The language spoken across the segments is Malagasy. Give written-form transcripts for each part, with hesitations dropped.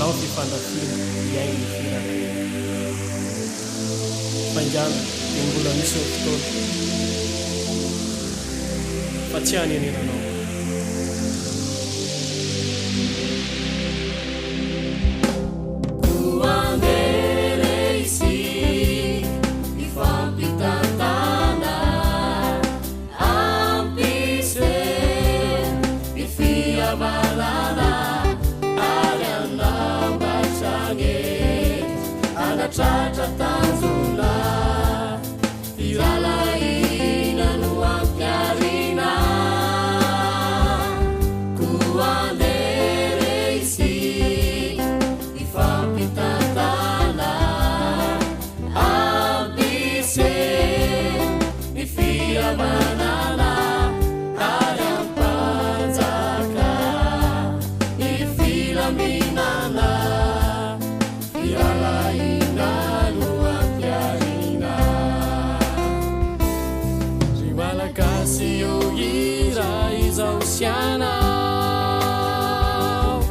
ao fifandafina iainy firana fanjana dia mbola misy ny fotoana fa tsy hany aneranao. Tratra tanzula tiralaina no ampiarina kuandereisi ifampitantana ambise ni fiamanana ayampanzaka ni filaminana tiralaina Sianao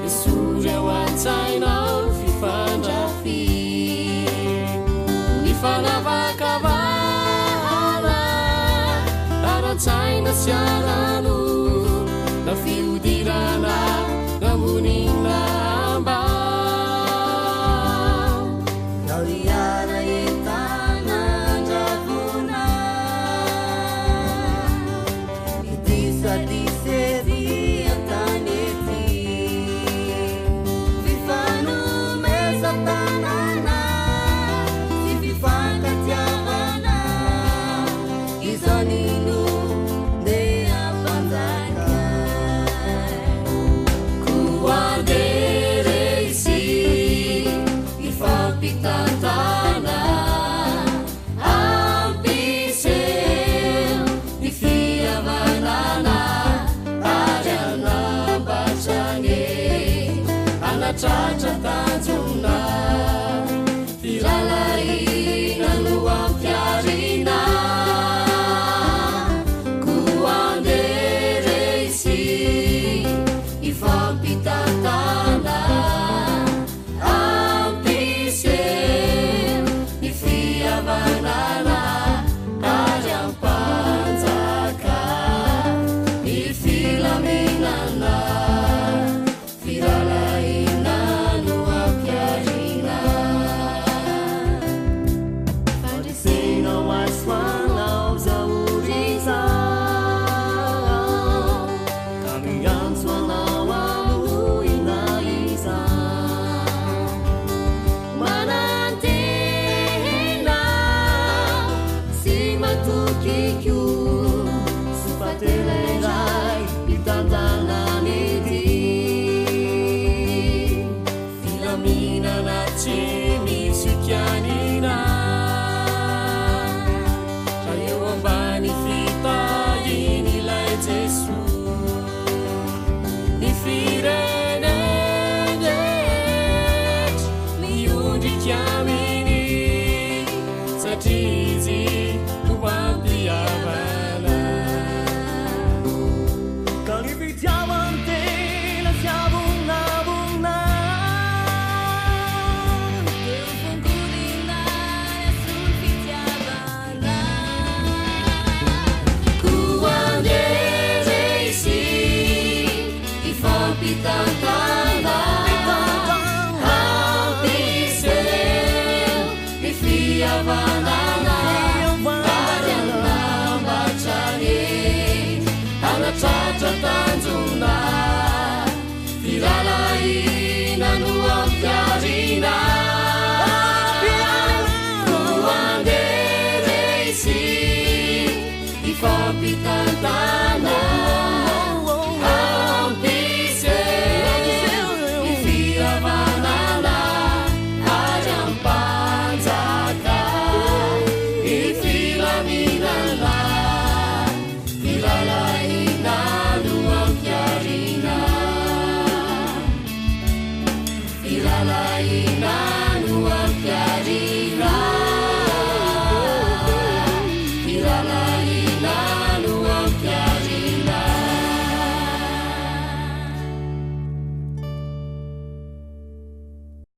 Esuria wanzainao fifandrafi Nifanavakavala Aratsaina sianano Na fiudirana Na munina amba Nauliara etana ndravuna Diseri antaneti Vifanu mesa tanana Si vifanga tiamana Izaninu Dea panzaka Kuadereisi Ifapitantana Ambise Ifiamanana Tratra tanzuna tiralaina no ampiarina kuandereisi ifampitantana ampise ifiamanana ayampanzaka ifilaminana tiralaina Tratra tanzuna tiralaina no ampiarina kuandereisi ifampitantana ampise ifiamanana ayampanzaka ifilaminana tiralaina no ampiarina tiralaina